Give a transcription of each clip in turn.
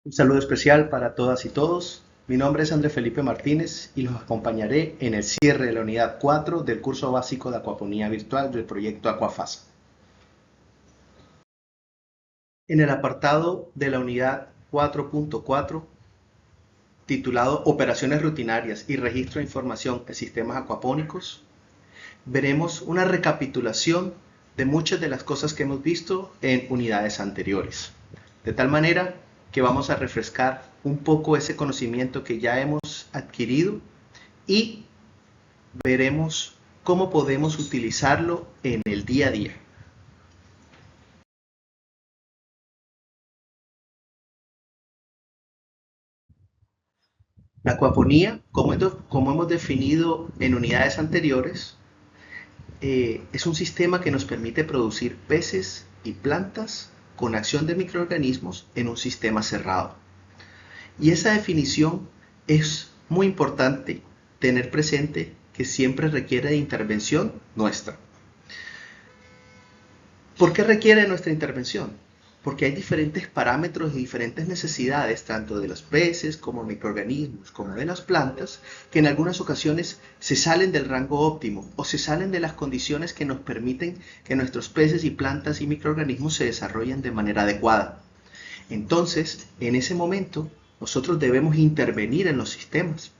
Un saludo especial para todas y todos. Mi nombre es Andrés Felipe Martínez y los acompañaré en el cierre de la unidad 4 del curso básico de acuaponía virtual del proyecto Aquafasa. En el apartado de la unidad 4.4, titulado Operaciones rutinarias y registro de información en sistemas acuapónicos, veremos una recapitulación de muchas de las cosas que hemos visto en unidades anteriores. De tal manera que vamos a refrescar un poco ese conocimiento que ya hemos adquirido y veremos cómo podemos utilizarlo en el día a día. La acuaponía, como hemos definido en unidades anteriores, es un sistema que nos permite producir peces y plantas con acción de microorganismos en un sistema cerrado. Y esa definición es muy importante tener presente que siempre requiere de intervención nuestra. ¿Por qué requiere nuestra intervención? Porque hay diferentes parámetros y diferentes necesidades, tanto de los peces como microorganismos, como de las plantas, que en algunas ocasiones se salen del rango óptimo o se salen de las condiciones que nos permiten que nuestros peces y plantas y microorganismos se desarrollen de manera adecuada. Entonces, en ese momento, nosotros debemos intervenir en los sistemas.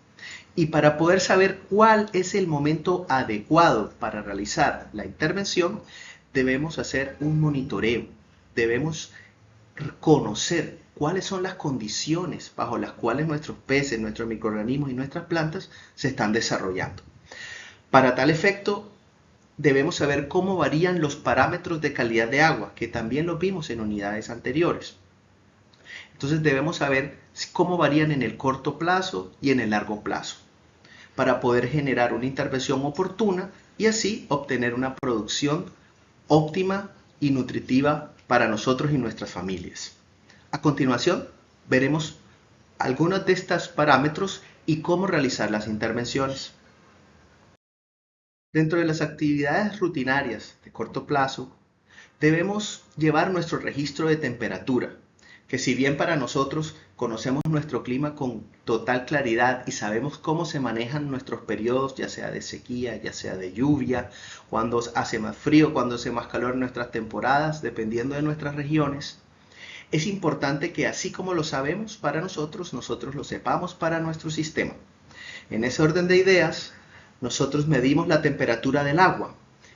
Y para poder saber cuál es el momento adecuado para realizar la intervención, debemos hacer un monitoreo. Debemos conocer cuáles son las condiciones bajo las cuales nuestros peces, nuestros microorganismos y nuestras plantas se están desarrollando. Para tal efecto, debemos saber cómo varían los parámetros de calidad de agua, que también los vimos en unidades anteriores. Entonces debemos saber cómo varían en el corto plazo y en el largo plazo, para poder generar una intervención oportuna y así obtener una producción óptima y nutritiva para nosotros y nuestras familias. A continuación, veremos algunos de estos parámetros y cómo realizar las intervenciones. Dentro de las actividades rutinarias de corto plazo, debemos llevar nuestro registro de temperatura, que si bien para nosotros conocemos nuestro clima con total claridad y sabemos cómo se manejan nuestros periodos, ya sea de sequía, ya sea de lluvia, cuando hace más frío, cuando hace más calor en nuestras temporadas, dependiendo de nuestras regiones, es importante que así como lo sabemos para nosotros, nosotros lo sepamos para nuestro sistema. En ese orden de ideas, nosotros medimos la temperatura del agua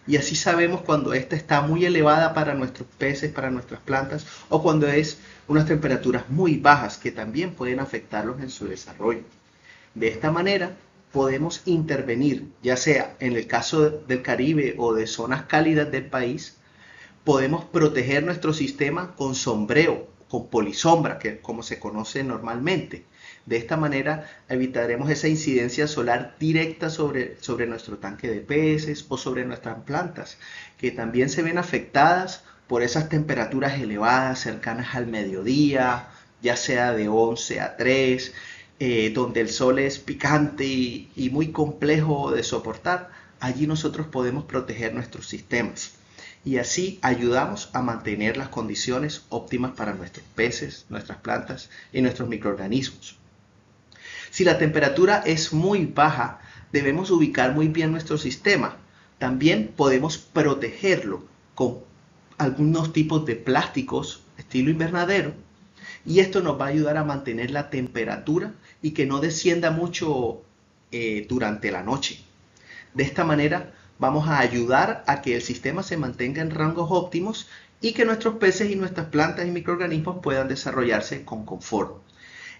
y así sabemos cuando ésta está muy elevada para nuestros peces, para nuestras plantas, o cuando es unas temperaturas muy bajas que también pueden afectarlos en su desarrollo. De esta manera podemos intervenir, ya sea en el caso del Caribe o de zonas cálidas del país, podemos proteger nuestro sistema con sombreo, con polisombra, que como se conoce normalmente. De esta manera evitaremos esa incidencia solar directa sobre nuestro tanque de peces o sobre nuestras plantas, que también se ven afectadas por esas temperaturas elevadas cercanas al mediodía, ya sea de 11 a 3, donde el sol es picante y muy complejo de soportar. Allí nosotros podemos proteger nuestros sistemas y así ayudamos a mantener las condiciones óptimas para nuestros peces, nuestras plantas y nuestros microorganismos. Si la temperatura es muy baja, debemos ubicar muy bien nuestro sistema. También podemos protegerlo con algunos tipos de plásticos estilo invernadero y esto nos va a ayudar a mantener la temperatura y que no descienda mucho durante la noche. De esta manera vamos a ayudar a que el sistema se mantenga en rangos óptimos y que nuestros peces y nuestras plantas y microorganismos puedan desarrollarse con confort.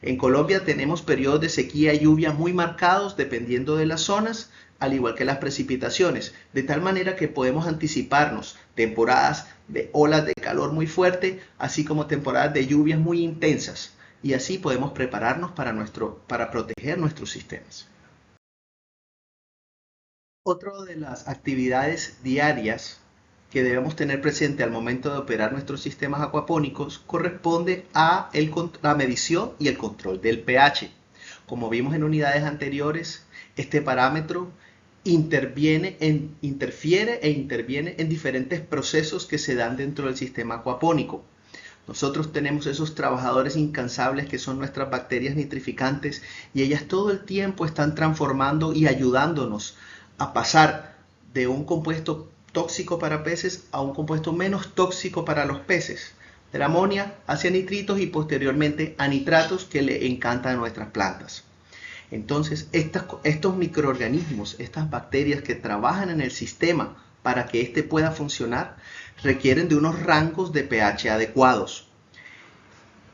En Colombia tenemos periodos de sequía y lluvia muy marcados dependiendo de las zonas, al igual que las precipitaciones, de tal manera que podemos anticiparnos temporadas de olas de calor muy fuerte, así como temporadas de lluvias muy intensas, y así podemos prepararnos para proteger nuestros sistemas. Otra de las actividades diarias que debemos tener presente al momento de operar nuestros sistemas acuapónicos corresponde a la medición y el control del pH. Como vimos en unidades anteriores, este parámetro interfiere e interviene en diferentes procesos que se dan dentro del sistema acuapónico, Nosotros tenemos esos trabajadores incansables que son nuestras bacterias nitrificantes y ellas todo el tiempo están transformando y ayudándonos a pasar de un compuesto tóxico para peces a un compuesto menos tóxico para los peces. De la amonia hacia nitritos y posteriormente a nitratos que le encantan a nuestras plantas. Entonces, estos microorganismos, estas bacterias que trabajan en el sistema para que éste pueda funcionar, requieren de unos rangos de pH adecuados.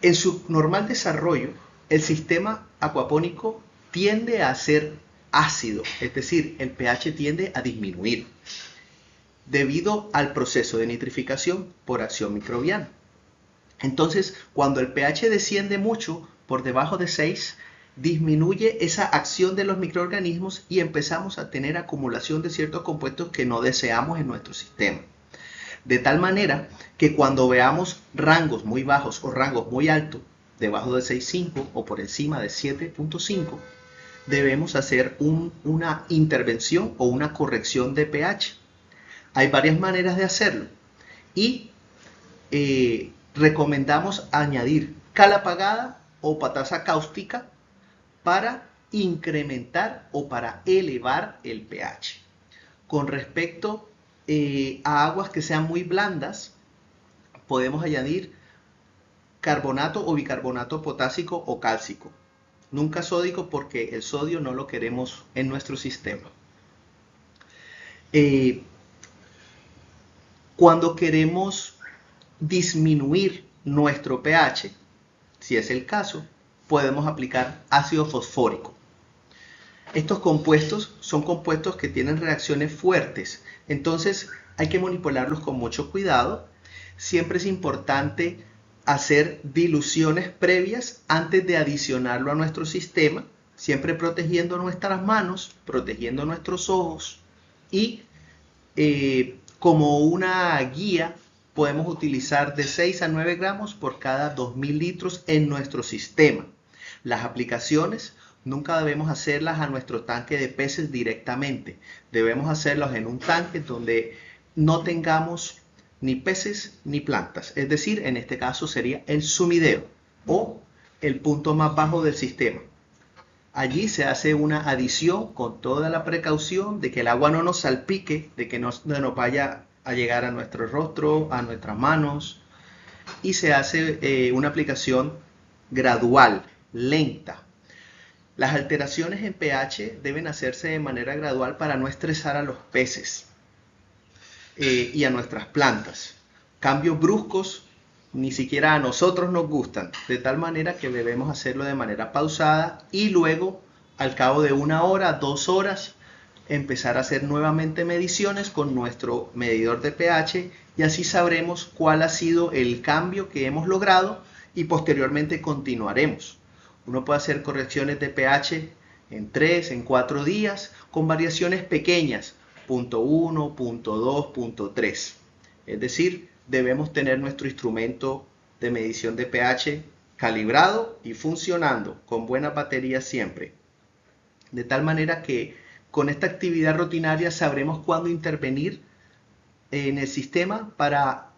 En su normal desarrollo, el sistema acuapónico tiende a ser ácido, es decir, el pH tiende a disminuir debido al proceso de nitrificación por acción microbiana. Entonces, cuando el pH desciende mucho, por debajo de 6, disminuye esa acción de los microorganismos y empezamos a tener acumulación de ciertos compuestos que no deseamos en nuestro sistema. De tal manera que cuando veamos rangos muy bajos o rangos muy altos, debajo de 6.5 o por encima de 7.5, debemos hacer una intervención o una corrección de pH. Hay varias maneras de hacerlo y recomendamos añadir cal apagada o potasa cáustica para incrementar o para elevar el pH. Con respecto a aguas que sean muy blandas, podemos añadir carbonato o bicarbonato potásico o cálcico. Nunca sódico porque el sodio no lo queremos en nuestro sistema. Cuando queremos disminuir nuestro pH, si es el caso, podemos aplicar ácido fosfórico. Estos compuestos son compuestos que tienen reacciones fuertes, entonces hay que manipularlos con mucho cuidado. Siempre es importante hacer diluciones previas antes de adicionarlo a nuestro sistema, siempre protegiendo nuestras manos, protegiendo nuestros ojos y como una guía podemos utilizar de 6 a 9 gramos por cada 2000 litros en nuestro sistema. Las aplicaciones nunca debemos hacerlas a nuestro tanque de peces directamente. Debemos hacerlas en un tanque donde no tengamos ni peces ni plantas. Es decir, en este caso sería el sumidero o el punto más bajo del sistema. Allí se hace una adición con toda la precaución de que el agua no nos salpique, de que no nos vaya a llegar a nuestro rostro, a nuestras manos. Y se hace una aplicación gradual, lenta. Las alteraciones en pH deben hacerse de manera gradual para no estresar a los peces y a nuestras plantas. Cambios bruscos ni siquiera a nosotros nos gustan, de tal manera que debemos hacerlo de manera pausada y luego, al cabo de 1 hora, 2 horas, empezar a hacer nuevamente mediciones con nuestro medidor de pH y así sabremos cuál ha sido el cambio que hemos logrado y posteriormente continuaremos. Uno puede hacer correcciones de pH en 3, en 4 días con variaciones pequeñas, 0.1, 0.2, 0.3. Es decir, debemos tener nuestro instrumento de medición de pH calibrado y funcionando con buenas baterías siempre. De tal manera que con esta actividad rutinaria sabremos cuándo intervenir en el sistema para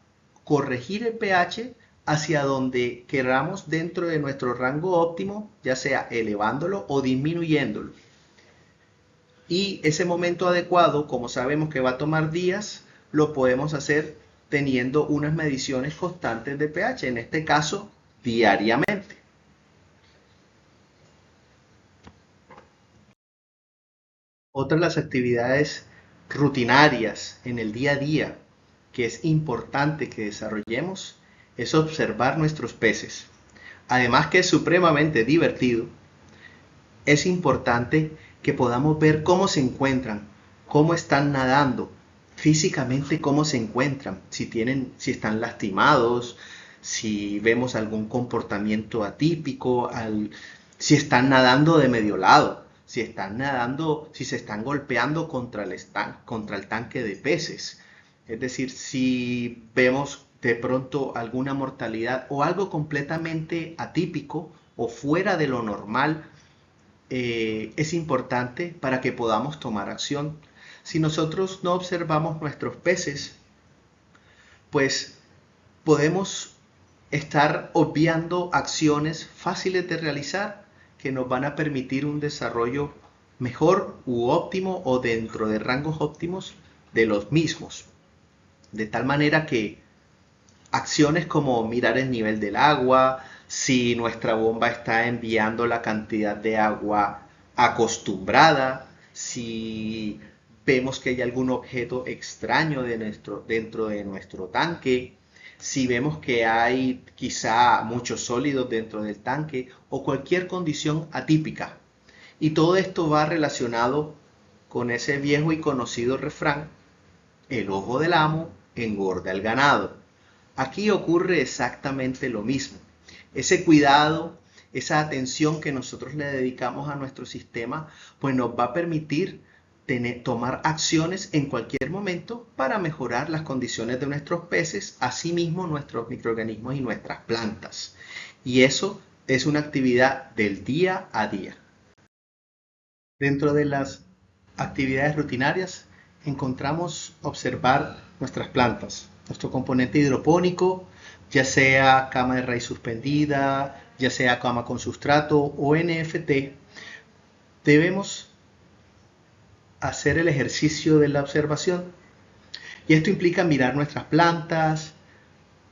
corregir el pH hacia donde queramos dentro de nuestro rango óptimo, ya sea elevándolo o disminuyéndolo. Y ese momento adecuado, como sabemos que va a tomar días, lo podemos hacer teniendo unas mediciones constantes de pH, en este caso diariamente. Otra de las actividades rutinarias en el día a día que es importante que desarrollemos es observar nuestros peces. Además que es supremamente divertido, es importante que podamos ver cómo se encuentran, cómo están nadando, físicamente cómo se encuentran, si están lastimados, si vemos algún comportamiento atípico, si están nadando de medio lado, si se están golpeando contra el tanque de peces. Es decir, si vemos de pronto alguna mortalidad o algo completamente atípico o fuera de lo normal, es importante para que podamos tomar acción. Si nosotros no observamos nuestros peces, pues podemos estar obviando acciones fáciles de realizar que nos van a permitir un desarrollo mejor u óptimo o dentro de rangos óptimos de los mismos. De tal manera que acciones como mirar el nivel del agua, si nuestra bomba está enviando la cantidad de agua acostumbrada, si vemos que hay algún objeto extraño dentro de nuestro tanque, si vemos que hay quizá muchos sólidos dentro del tanque o cualquier condición atípica. Y todo esto va relacionado con ese viejo y conocido refrán: el ojo del amo engorda el ganado. Aquí ocurre exactamente lo mismo. Ese cuidado, esa atención que nosotros le dedicamos a nuestro sistema, pues nos va a permitir tomar acciones en cualquier momento para mejorar las condiciones de nuestros peces, asimismo nuestros microorganismos y nuestras plantas. Y eso es una actividad del día a día. Dentro de las actividades rutinarias encontramos observar nuestras plantas, nuestro componente hidropónico, ya sea cama de raíz suspendida, ya sea cama con sustrato o NFT. Debemos hacer el ejercicio de la observación, y esto implica mirar nuestras plantas,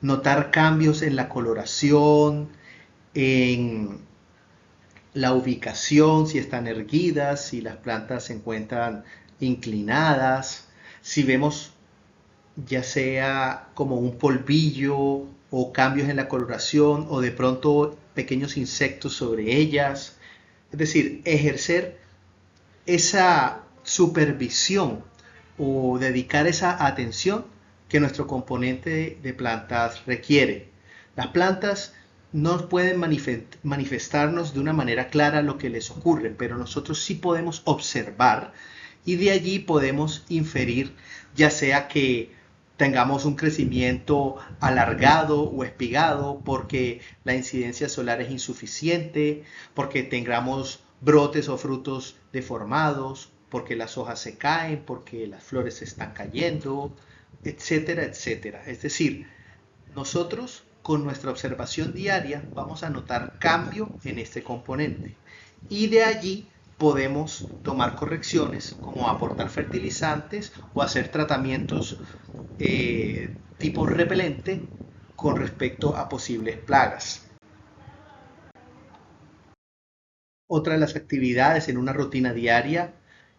notar cambios en la coloración, en la ubicación, si están erguidas, si las plantas se encuentran inclinadas, si vemos ya sea como un polvillo o cambios en la coloración o de pronto pequeños insectos sobre ellas. Es decir, ejercer esa supervisión o dedicar esa atención que nuestro componente de plantas requiere. Las plantas no pueden manifestarnos de una manera clara lo que les ocurre, pero nosotros sí podemos observar y de allí podemos inferir, ya sea que tengamos un crecimiento alargado o espigado porque la incidencia solar es insuficiente, porque tengamos brotes o frutos deformados, porque las hojas se caen, porque las flores se están cayendo, etcétera, etcétera. Es decir, nosotros con nuestra observación diaria vamos a notar cambio en este componente y de allí podemos tomar correcciones como aportar fertilizantes o hacer tratamientos tipo repelente con respecto a posibles plagas. Otra de las actividades en una rutina diaria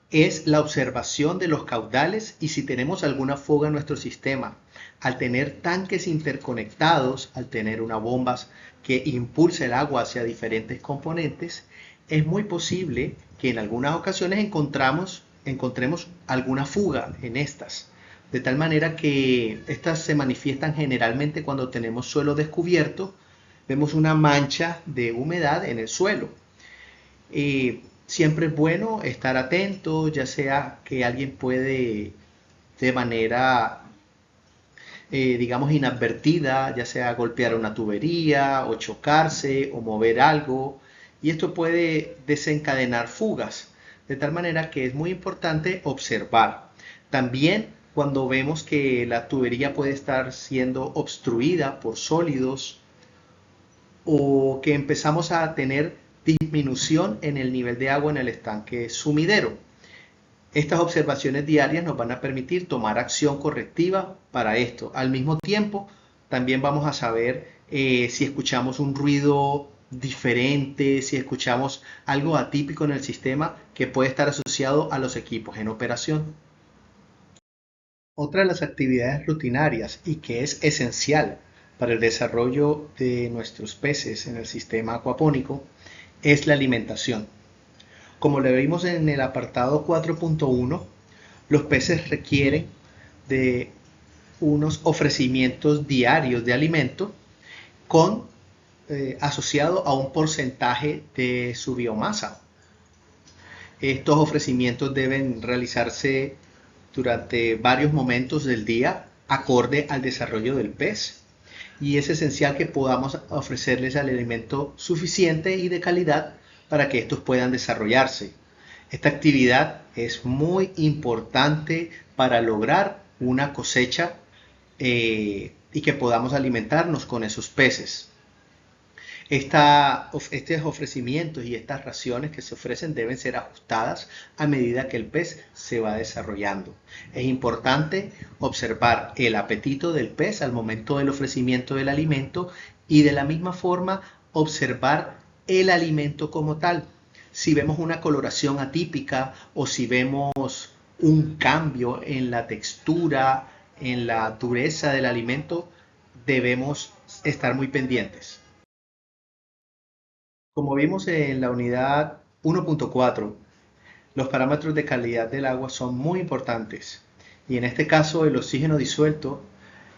es la observación de los caudales y si tenemos alguna fuga en nuestro sistema. Al tener tanques interconectados, al tener una bomba que impulsa el agua hacia diferentes componentes, es muy posible que en algunas ocasiones encontremos alguna fuga en estas. De tal manera que estas se manifiestan generalmente cuando tenemos suelo descubierto, vemos una mancha de humedad en el suelo. Siempre es bueno estar atento, ya sea que alguien puede de manera, digamos, inadvertida, ya sea golpear una tubería o chocarse o mover algo, y esto puede desencadenar fugas, de tal manera que es muy importante observar. También cuando vemos que la tubería puede estar siendo obstruida por sólidos o que empezamos a tener disminución en el nivel de agua en el estanque sumidero. Estas observaciones diarias nos van a permitir tomar acción correctiva para esto. Al mismo tiempo, también vamos a saber si escuchamos un ruido diferente, si escuchamos algo atípico en el sistema que puede estar asociado a los equipos en operación. Otra de las actividades rutinarias y que es esencial para el desarrollo de nuestros peces en el sistema acuapónico es la alimentación. Como lo vimos en el apartado 4.1, los peces requieren de unos ofrecimientos diarios de alimento asociado a un porcentaje de su biomasa. Estos ofrecimientos deben realizarse durante varios momentos del día acorde al desarrollo del pez. Y es esencial que podamos ofrecerles el alimento suficiente y de calidad para que estos puedan desarrollarse. Esta actividad es muy importante para lograr una cosecha y que podamos alimentarnos con esos peces. Estos ofrecimientos y estas raciones que se ofrecen deben ser ajustadas a medida que el pez se va desarrollando. Es importante observar el apetito del pez al momento del ofrecimiento del alimento y de la misma forma observar el alimento como tal. Si vemos una coloración atípica o si vemos un cambio en la textura, en la dureza del alimento, debemos estar muy pendientes. Como vimos en la unidad 1.4, los parámetros de calidad del agua son muy importantes y en este caso el oxígeno disuelto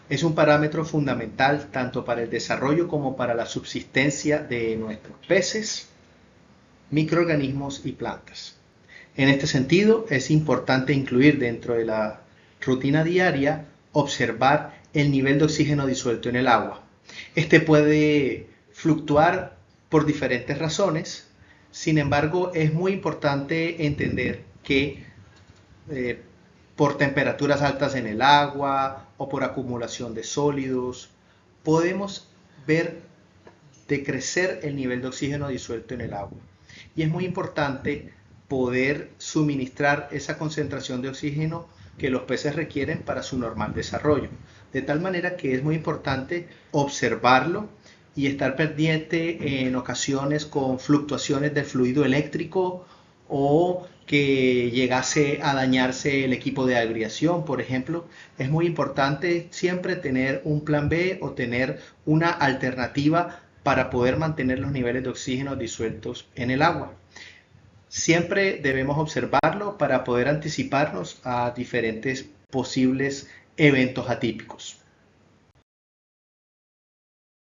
es un parámetro fundamental tanto para el desarrollo como para la subsistencia de nuestros peces, microorganismos y plantas. En este sentido, es importante incluir dentro de la rutina diaria observar el nivel de oxígeno disuelto en el agua. Este puede fluctuar por diferentes razones. Sin embargo, es muy importante entender que por temperaturas altas en el agua o por acumulación de sólidos, podemos ver decrecer el nivel de oxígeno disuelto en el agua. Y es muy importante poder suministrar esa concentración de oxígeno que los peces requieren para su normal desarrollo. De tal manera que es muy importante observarlo y estar pendiente en ocasiones con fluctuaciones del fluido eléctrico o que llegase a dañarse el equipo de agriación, por ejemplo. Es muy importante siempre tener un plan B o tener una alternativa para poder mantener los niveles de oxígeno disueltos en el agua. Siempre debemos observarlo para poder anticiparnos a diferentes posibles eventos atípicos.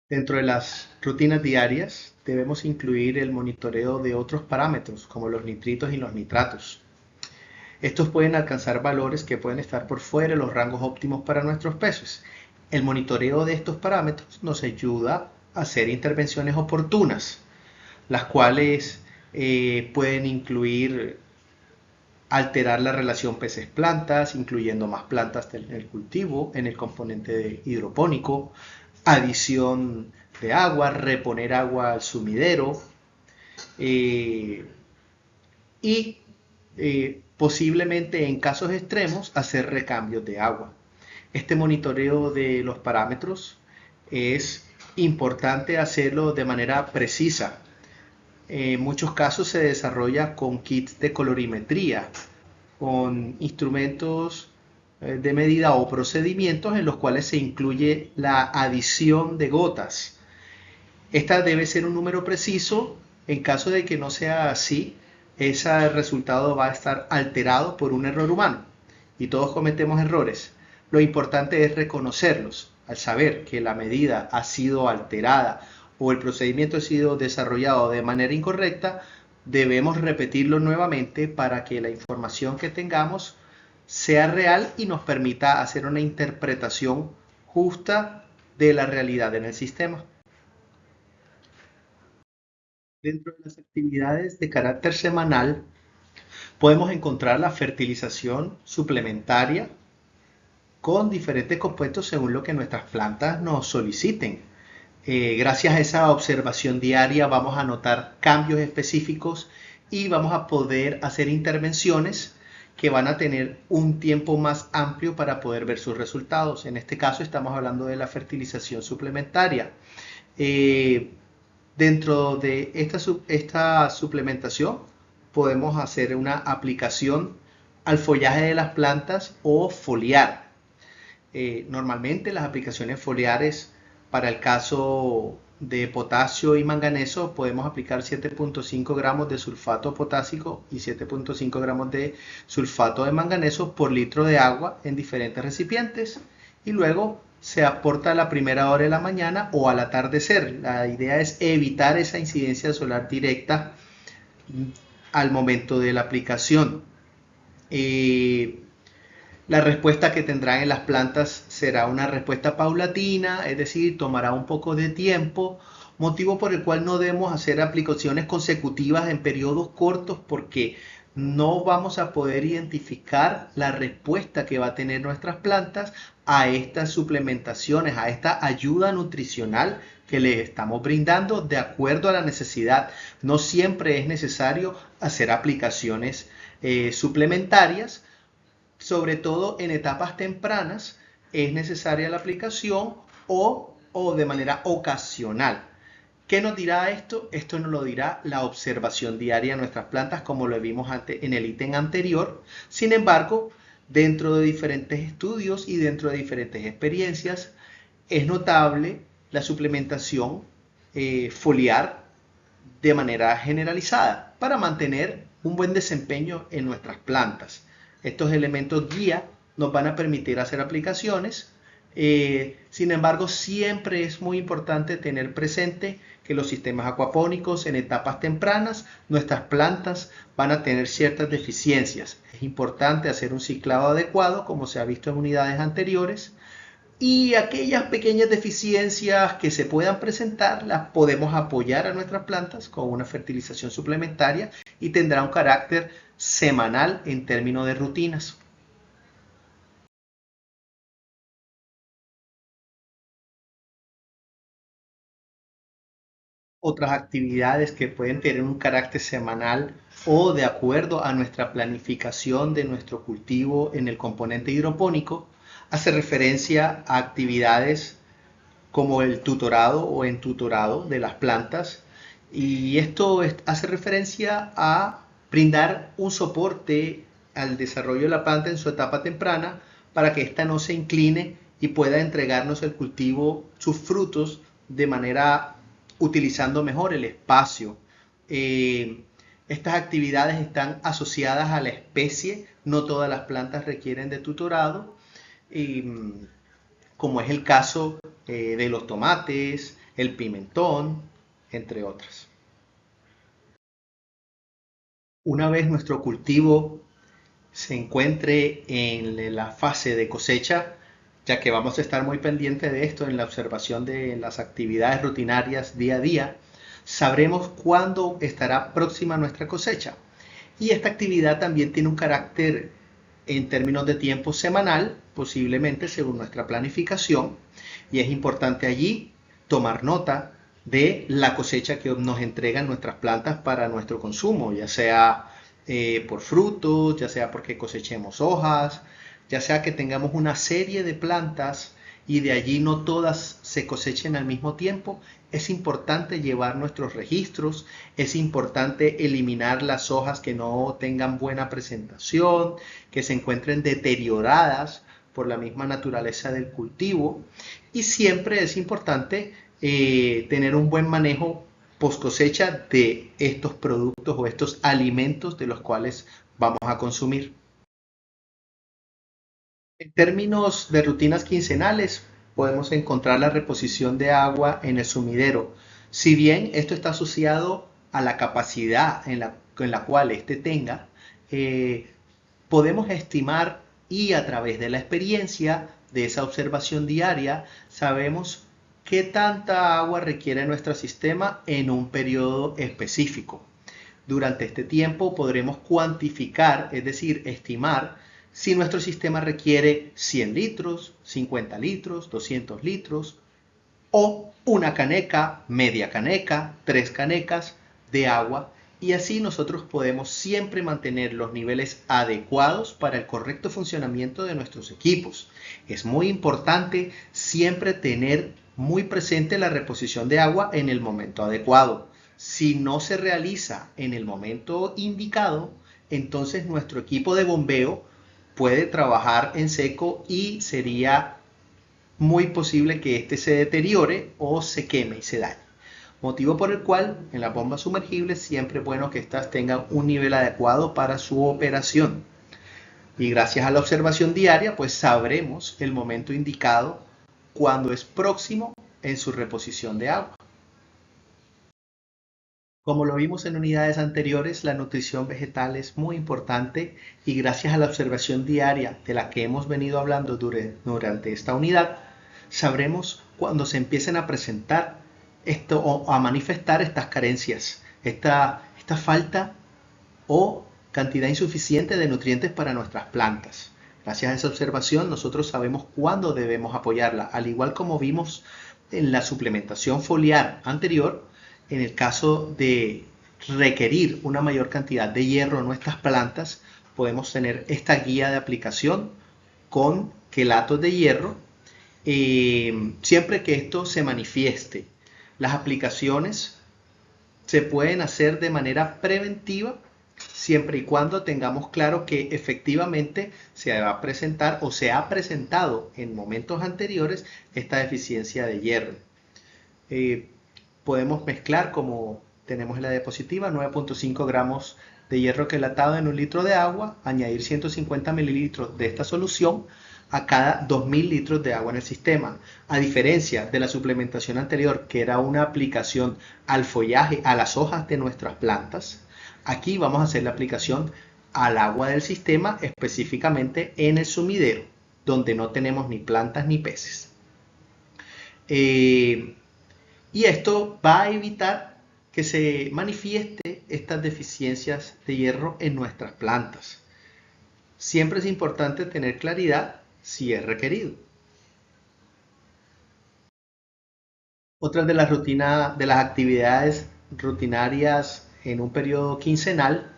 Dentro de las rutinas diarias debemos incluir el monitoreo de otros parámetros como los nitritos y los nitratos. Estos pueden alcanzar valores que pueden estar por fuera de los rangos óptimos para nuestros peces. El monitoreo de estos parámetros nos ayuda a hacer intervenciones oportunas, las cuales pueden incluir alterar la relación peces-plantas, incluyendo más plantas en el cultivo, en el componente hidropónico, adición de agua, reponer agua al sumidero y posiblemente en casos extremos hacer recambios de agua. Este monitoreo de los parámetros es importante hacerlo de manera precisa. En muchos casos se desarrolla con kits de colorimetría, con instrumentos de medida o procedimientos en los cuales se incluye la adición de gotas. Esta debe ser un número preciso. En caso de que no sea así, ese resultado va a estar alterado por un error humano y todos cometemos errores. Lo importante es reconocerlos. Al saber que la medida ha sido alterada o el procedimiento ha sido desarrollado de manera incorrecta, debemos repetirlo nuevamente para que la información que tengamos sea real y nos permita hacer una interpretación justa de la realidad en el sistema. Dentro de las actividades de carácter semanal, podemos encontrar la fertilización suplementaria con diferentes compuestos según lo que nuestras plantas nos soliciten. Gracias a esa observación diaria vamos a notar cambios específicos y vamos a poder hacer intervenciones que van a tener un tiempo más amplio para poder ver sus resultados. En este caso estamos hablando de la fertilización suplementaria. Dentro de esta suplementación podemos hacer una aplicación al follaje de las plantas o foliar. Normalmente las aplicaciones foliares para el caso de potasio y manganeso podemos aplicar 7.5 gramos de sulfato potásico y 7.5 gramos de sulfato de manganeso por litro de agua en diferentes recipientes y luego se aporta a la primera hora de la mañana o al atardecer. La idea es evitar esa incidencia solar directa al momento de la aplicación. La respuesta que tendrán en las plantas será una respuesta paulatina, es decir, tomará un poco de tiempo, motivo por el cual no debemos hacer aplicaciones consecutivas en periodos cortos porque no vamos a poder identificar la respuesta que va a tener nuestras plantas a estas suplementaciones, a esta ayuda nutricional que les estamos brindando de acuerdo a la necesidad. No siempre es necesario hacer aplicaciones suplementarias, sobre todo en etapas tempranas es necesaria la aplicación o de manera ocasional. ¿Qué nos dirá esto? Esto nos lo dirá la observación diaria de nuestras plantas, como lo vimos antes en el ítem anterior. Sin embargo, dentro de diferentes estudios y dentro de diferentes experiencias, es notable la suplementación foliar de manera generalizada para mantener un buen desempeño en nuestras plantas. Estos elementos guía nos van a permitir hacer aplicaciones. Sin embargo, siempre es muy importante tener presente que los sistemas acuapónicos en etapas tempranas, nuestras plantas van a tener ciertas deficiencias. Es importante hacer un ciclado adecuado, como se ha visto en unidades anteriores, y aquellas pequeñas deficiencias que se puedan presentar las podemos apoyar a nuestras plantas con una fertilización suplementaria y tendrá un carácter semanal en términos de rutinas. Otras actividades que pueden tener un carácter semanal o de acuerdo a nuestra planificación de nuestro cultivo en el componente hidropónico, hace referencia a actividades como el tutorado o entutorado de las plantas, y esto hace referencia a brindar un soporte al desarrollo de la planta en su etapa temprana para que ésta no se incline y pueda entregarnos el cultivo, sus frutos, de manera utilizando mejor el espacio. Estas actividades están asociadas a la especie, no todas las plantas requieren de tutorado, como es el caso de los tomates, el pimentón, entre otras. Una vez nuestro cultivo se encuentre en la fase de cosecha, ya que vamos a estar muy pendientes de esto en la observación de las actividades rutinarias día a día, sabremos cuándo estará próxima nuestra cosecha. Y esta actividad también tiene un carácter en términos de tiempo semanal, posiblemente según nuestra planificación, y es importante allí tomar nota de la cosecha que nos entregan nuestras plantas para nuestro consumo, ya sea por frutos, ya sea porque cosechemos hojas, ya sea que tengamos una serie de plantas y de allí no todas se cosechen al mismo tiempo. Es importante llevar nuestros registros, es importante eliminar las hojas que no tengan buena presentación, que se encuentren deterioradas por la misma naturaleza del cultivo, y siempre es importante tener un buen manejo post cosecha de estos productos o estos alimentos de los cuales vamos a consumir. En términos de rutinas quincenales, podemos encontrar la reposición de agua en el sumidero. Si bien esto está asociado a la capacidad en la cual éste tenga, podemos estimar, y a través de la experiencia de esa observación diaria, sabemos qué tanta agua requiere nuestro sistema en un periodo específico. Durante este tiempo podremos cuantificar, es decir, estimar si nuestro sistema requiere 100 litros, 50 litros, 200 litros o una caneca, media caneca, 3 canecas de agua, y así nosotros podemos siempre mantener los niveles adecuados para el correcto funcionamiento de nuestros equipos. Es muy importante siempre tener muy presente la reposición de agua en el momento adecuado. Si no se realiza en el momento indicado, entonces nuestro equipo de bombeo puede trabajar en seco y sería muy posible que éste se deteriore o se queme y se dañe. Motivo por el cual en las bombas sumergibles siempre es bueno que éstas tengan un nivel adecuado para su operación. Y gracias a la observación diaria, pues sabremos el momento indicado cuando es próximo en su reposición de agua. Como lo vimos en unidades anteriores, la nutrición vegetal es muy importante, y gracias a la observación diaria de la que hemos venido hablando durante esta unidad, sabremos cuando se empiecen a presentar o a manifestar estas carencias, esta falta o cantidad insuficiente de nutrientes para nuestras plantas. Gracias a esa observación, nosotros sabemos cuándo debemos apoyarla, al igual como vimos en la suplementación foliar anterior, en el caso de requerir una mayor cantidad de hierro en nuestras plantas, podemos tener esta guía de aplicación con quelatos de hierro, siempre que esto se manifieste. Las aplicaciones se pueden hacer de manera preventiva siempre y cuando tengamos claro que efectivamente se va a presentar o se ha presentado en momentos anteriores esta deficiencia de hierro. Podemos mezclar, como tenemos en la diapositiva, 9.5 gramos de hierro quelatado en un litro de agua, añadir 150 mililitros de esta solución a cada 2000 litros de agua en el sistema. A diferencia de la suplementación anterior, que era una aplicación al follaje, a las hojas de nuestras plantas, aquí vamos a hacer la aplicación al agua del sistema, específicamente en el sumidero, donde no tenemos ni plantas ni peces. Y esto va a evitar que se manifieste estas deficiencias de hierro en nuestras plantas. Siempre es importante tener claridad si es requerido. Otra de las actividades rutinarias en un periodo quincenal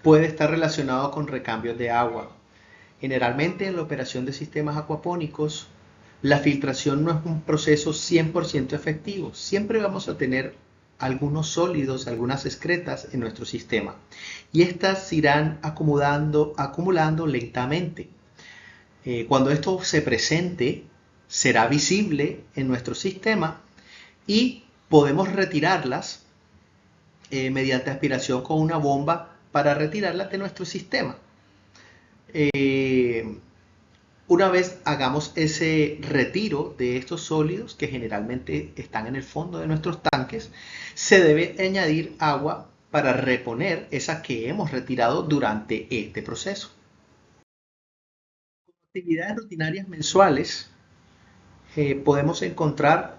puede estar relacionado con recambios de agua. Generalmente en la operación de sistemas acuapónicos, la filtración no es un proceso 100% efectivo. Siempre vamos a tener algunos sólidos, algunas excretas en nuestro sistema. Y estas se irán acumulando lentamente. Cuando esto se presente, será visible en nuestro sistema y podemos retirarlas mediante aspiración con una bomba para retirarlas de nuestro sistema. Una vez hagamos ese retiro de estos sólidos, que generalmente están en el fondo de nuestros tanques, se debe añadir agua para reponer esa que hemos retirado durante este proceso. Como actividades rutinarias mensuales, podemos encontrar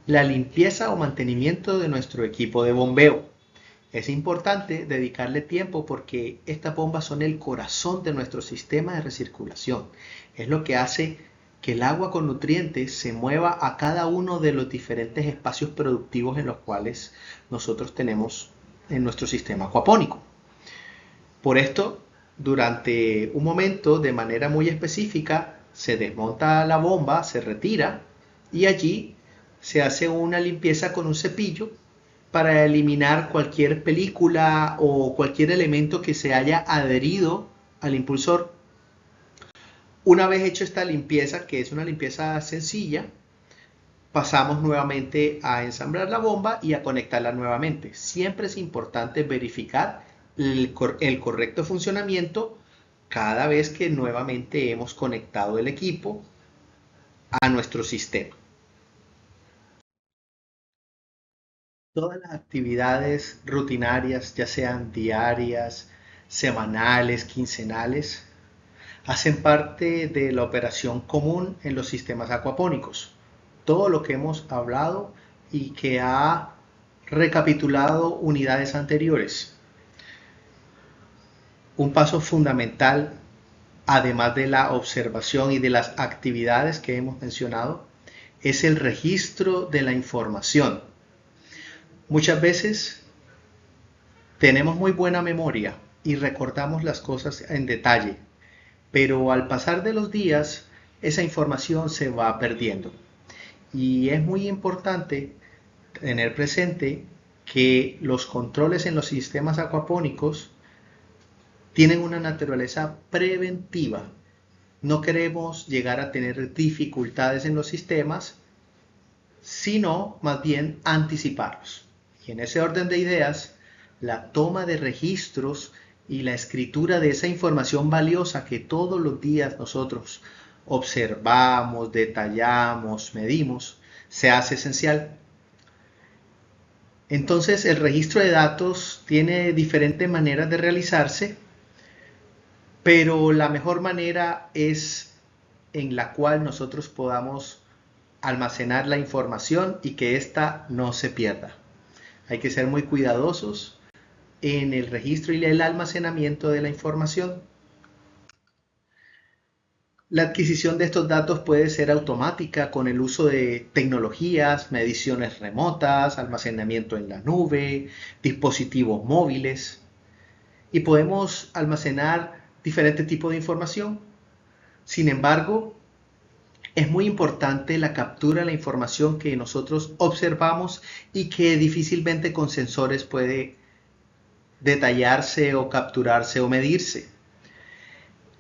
la limpieza o mantenimiento de nuestro equipo de bombeo. Es importante dedicarle tiempo porque estas bombas son el corazón de nuestro sistema de recirculación. Es lo que hace que el agua con nutrientes se mueva a cada uno de los diferentes espacios productivos en los cuales nosotros tenemos en nuestro sistema acuapónico. Por esto, durante un momento, de manera muy específica, se desmonta la bomba, se retira y allí se hace una limpieza con un cepillo para eliminar cualquier película o cualquier elemento que se haya adherido al impulsor. Una vez hecho esta limpieza, que es una limpieza sencilla, pasamos nuevamente a ensamblar la bomba y a conectarla nuevamente. Siempre es importante verificar el correcto funcionamiento cada vez que nuevamente hemos conectado el equipo a nuestro sistema. Todas las actividades rutinarias, ya sean diarias, semanales, quincenales, hacen parte de la operación común en los sistemas acuapónicos. Todo lo que hemos hablado y que ha recapitulado unidades anteriores. Un paso fundamental, además de la observación y de las actividades que hemos mencionado, es el registro de la información. Muchas veces tenemos muy buena memoria y recordamos las cosas en detalle, pero al pasar de los días esa información se va perdiendo. Y es muy importante tener presente que los controles en los sistemas acuapónicos tienen una naturaleza preventiva. No queremos llegar a tener dificultades en los sistemas, sino más bien anticiparlos. Y en ese orden de ideas, la toma de registros y la escritura de esa información valiosa que todos los días nosotros observamos, detallamos, medimos, se hace esencial. Entonces, el registro de datos tiene diferentes maneras de realizarse, pero la mejor manera es en la cual nosotros podamos almacenar la información y que ésta no se pierda. Hay que ser muy cuidadosos en el registro y el almacenamiento de la información. La adquisición de estos datos puede ser automática con el uso de tecnologías, mediciones remotas, almacenamiento en la nube, dispositivos móviles, y podemos almacenar diferentes tipos de información. Sin embargo, es muy importante la captura de la información que nosotros observamos y que difícilmente con sensores puede detallarse o capturarse o medirse.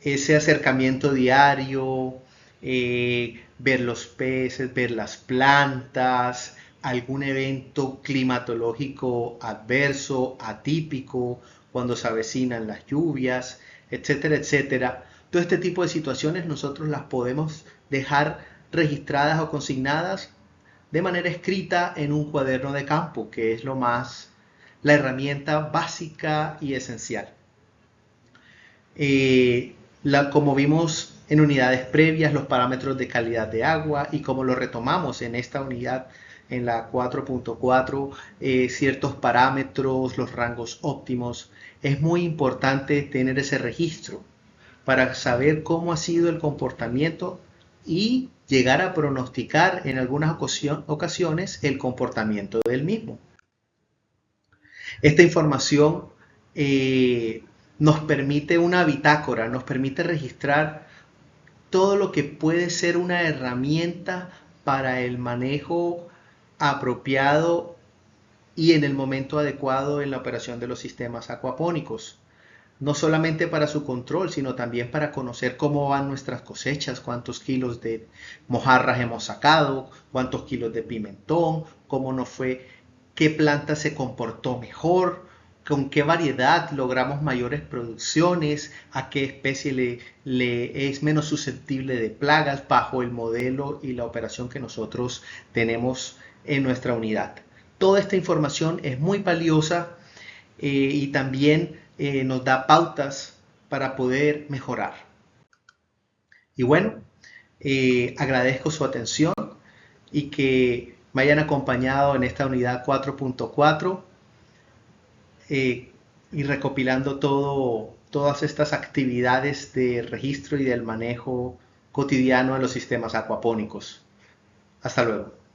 Ese acercamiento diario, ver los peces, ver las plantas, algún evento climatológico adverso, atípico, cuando se avecinan las lluvias, etcétera, etcétera. Todo este tipo de situaciones nosotros las podemos dejar registradas o consignadas de manera escrita en un cuaderno de campo, que es la herramienta básica y esencial. Como vimos en unidades previas, los parámetros de calidad de agua, y como lo retomamos en esta unidad, en la 4.4, ciertos parámetros, los rangos óptimos. Es muy importante tener ese registro para saber cómo ha sido el comportamiento y llegar a pronosticar en algunas ocasiones el comportamiento del mismo. Esta información nos permite una bitácora, nos permite registrar todo lo que puede ser una herramienta para el manejo apropiado y en el momento adecuado en la operación de los sistemas acuapónicos. No solamente para su control, sino también para conocer cómo van nuestras cosechas, cuántos kilos de mojarras hemos sacado, cuántos kilos de pimentón, cómo nos fue, qué planta se comportó mejor, con qué variedad logramos mayores producciones, a qué especie le es menos susceptible de plagas bajo el modelo y la operación que nosotros tenemos en nuestra unidad. Toda esta información es muy valiosa y también nos da pautas para poder mejorar. Y bueno, agradezco su atención y que me hayan acompañado en esta unidad 4.4 y recopilando todas estas actividades de registro y del manejo cotidiano de los sistemas acuapónicos. Hasta luego.